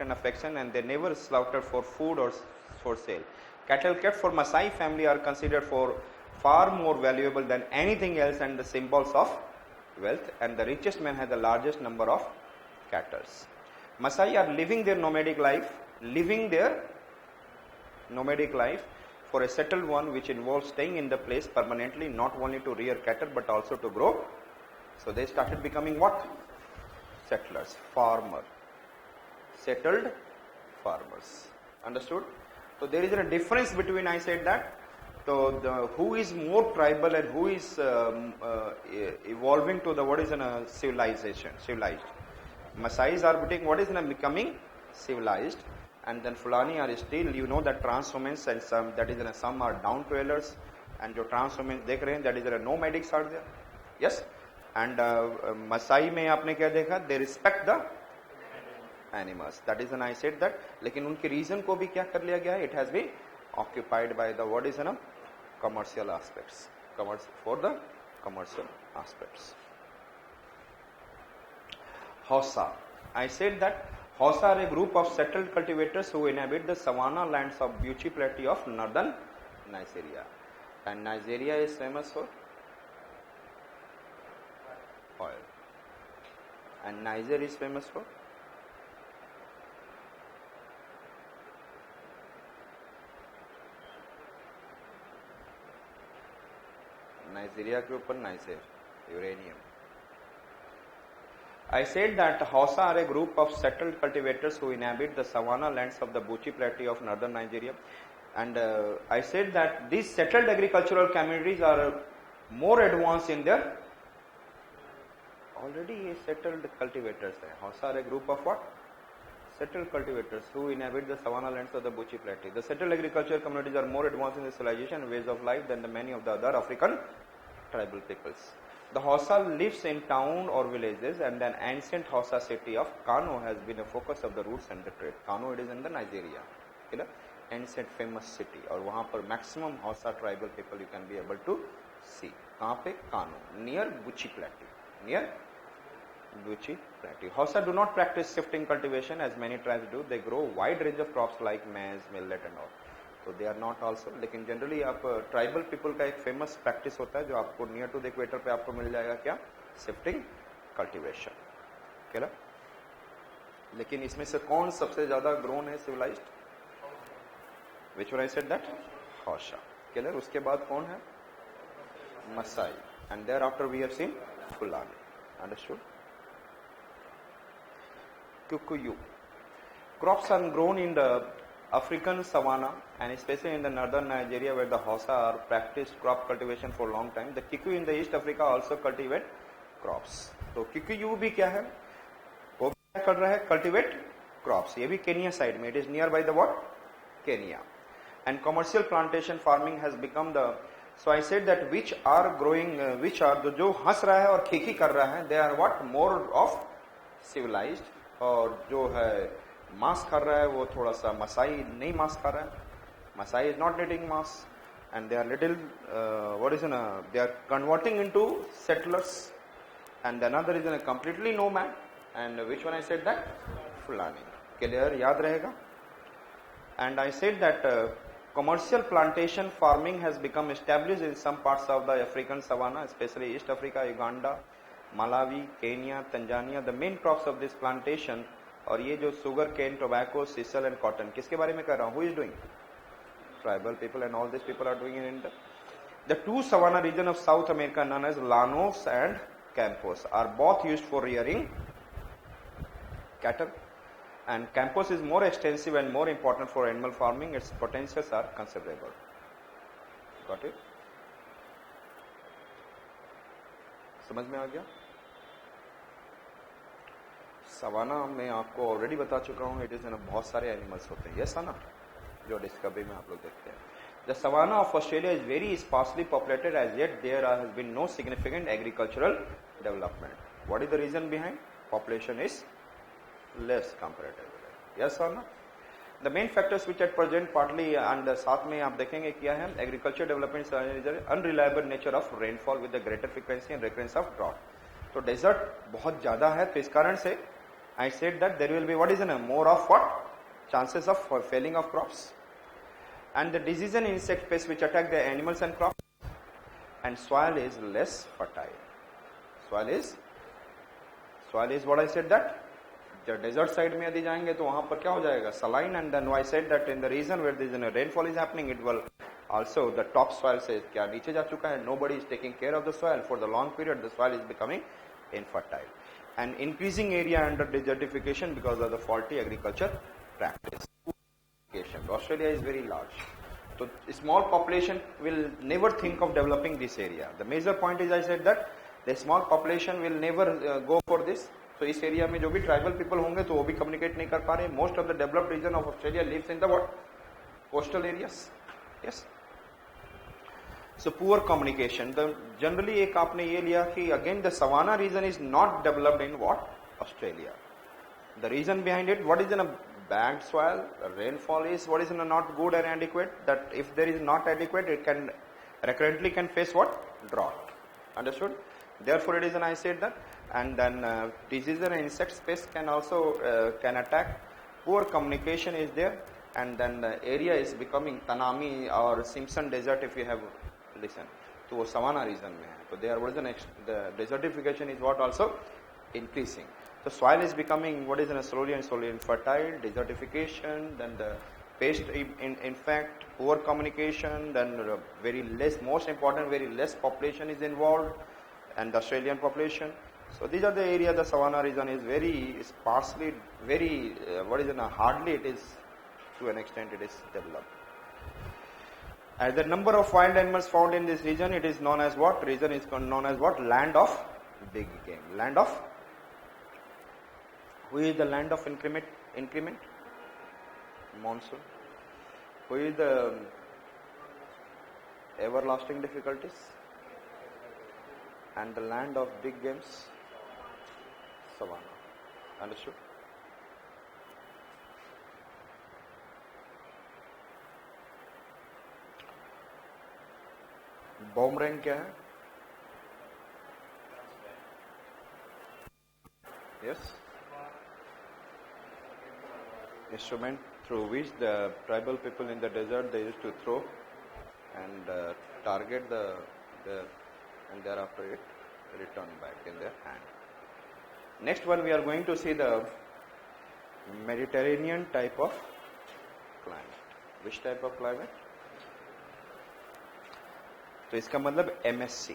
and affection, and they never slaughtered for food or for sale. Cattle kept for Maasai family are considered for far more valuable than anything else and the symbols of wealth, and the richest man has the largest number of cattle. Maasai are living their nomadic life for a settled one, which involves staying in the place permanently, not only to rear cattle but also to grow. So they started becoming what? Settlers, settled farmers. Understood? So there is a difference between, I said that, so who is more tribal and who is evolving to the what is in a civilized. Maasais are becoming civilized, and then Fulani are still, you know, that transhumans, and some are down dwellers, and जो transhumans देख रहे हैं, that is nomadics are there. Yes, and Maasai में आपने क्या देखा? They respect the animals. That is, and I said that. लेकिन उनके reason को भी क्या कर लिया गया है? It has been occupied by the what is commercial aspects. For the commercial aspects. Hausa. I said that Hausa are a group of settled cultivators who inhabit the savanna lands of Buchi Plateau of northern Nigeria. And Nigeria is famous for oil. And Niger is famous for Nigeria के ऊपर Niger, uranium. I said that Hausa are a group of settled cultivators who inhabit the savanna lands of the Buchi Plateau of northern Nigeria. And I said that these settled agricultural communities are more advanced in their already settled cultivators. Hausa are a group of what? Settled cultivators who inhabit the savanna lands of the Buchi Plateau. The settled agricultural communities are more advanced in the civilization and ways of life than the many of the other African tribal peoples. The Hausa lives in town or villages, and an ancient Hausa city of Kano has been a focus of the roots and the trade. Kano, it is in the Nigeria. Okay, ancient famous city, और वहाँ पर maximum Hausa tribal people you can be able to see. कहाँ पे? Kano, near Buchi Plateau. Near Buchi Plateau. Hausa do not practice shifting cultivation as many tribes do. They grow wide range of crops like maize, millet and all. So they are not also, लेकिन generally आप tribal people का एक famous practice होता है जो आपको near to the equator पे आपको मिल जाएगा, क्या? Shifting cultivation. क्या? लेकिन इसमें से कौन सबसे ज्यादा ग्रोन है civilised? Which one I said that? Hausa. Clear? उसके बाद कौन है? Masai. And thereafter we have seen Fulani. Understood? Kikuyu. Crops are grown in the African savanna and especially in the northern Nigeria where the Hausa are practiced crop cultivation for a long time. The Kikuyu in the East Africa also cultivate crops. तो Kikuyu भी क्या है? वो क्या कर रहा है? Cultivate crops. ये भी Kenya side में. It is nearby the what? Kenya. And commercial plantation farming has become the. So I said that which are growing, which are the जो हंस रहा है और खीखी कर रहा है, they are what? More of civilized. और जो है मांस खा रहा है वो थोड़ा सा मसाई नहीं मांस खा रहा है. मसाई इज नॉट ईटिंग मांस and they are little what is they are converting into settlers and another is completely no man. And which one I said that? Fulani. Clear? याद रहेगा. And I said that commercial plantation farming has become established in some parts of the African savanna, especially East Africa, Uganda, Malawi, Kenya, Tanzania. The main crops of this plantation, और ये जो sugar cane, tobacco, sisal and cotton, किसके बारे में कर रहा हूँ? Who is doing? Tribal people, and all these people are doing it in the two savanna region of South America known as Llanos and Campos are both used for rearing cattle. And Campos is more extensive and more important for animal farming. Its potentials are considerable. Got it? समझ में आ गया? Savanna में आपको already बता चुका हूँ. It is बहुत सारे एनिमल्स होते हैं. यस ना, जो डिस्कवरी में आप लोग देखते हैं. The savanna of Australia is very sparsely populated as yet there has been no significant agricultural development. What is the reason behind? Population is less comparatively. Yes और ना? The main factors which at present partly and साथ में आप देखेंगे क्या है? Agriculture development unreliable nature of rainfall with the greater frequency and recurrence of drought. तो desert बहुत ज्यादा है, तो इस कारण से I said that there will be what is more of what? Chances of failing of crops. And the disease and insect pests which attack the animals and crops. And soil is less fertile. Soil is what I said that? The desert side में यदि जाएंगे तो वहाँ पर क्या हो जाएगा? Saline, and then I said that in the region where there is a rainfall is happening, it will also the top soil से क्या नीचे जा चुका है? Nobody is taking care of the soil for the long period. The soil is becoming infertile, and increasing area under desertification because of the faulty agriculture practice. Australia is very large, so small population will never think of developing this area. The major point is I said that the small population will never go for this. So इस area में जो भी tribal people होंगे तो वो भी communicate नहीं कर पा रहे. Most of the developed region of Australia lives in the what? Coastal areas. Yes. So poor communication. The generally एक आपने ये लिया कि again the savanna region is not developed in what? Australia. The reason behind it, what is in a bad soil, rainfall is what is not good and adequate, that if there is not adequate, it can recurrently can face what? Drought. Understood? Therefore it is, and I said that, and then diseases and insect pests can also can attack. Poor communication is there, and then the area is becoming Tanami or Simpson Desert. If you have listened to Savannah region में है, तो there was the desertification is what also increasing. The soil is becoming what is slowly and slowly infertile, desertification, then the pest in fact, poor communication, then very less, most important, very less population is involved, and the Australian population. So these are the area. The Savannah region is very sparsely, very hardly it is, to an extent it is developed. As the number of wild animals found in this region, it is known as what? Region is known as what? Land of big game. Land of, who is the land of increment? Monsoon. Who is the everlasting difficulties? And the land of big games? Savannah. Understood? Bomb rank क्या है? Yes. Instrument through which the tribal people in the desert they used to throw and target the and thereafter it return back in their hand. Next one we are going to see the Mediterranean type of climate. Which type of climate? तो इसका मतलब MSC.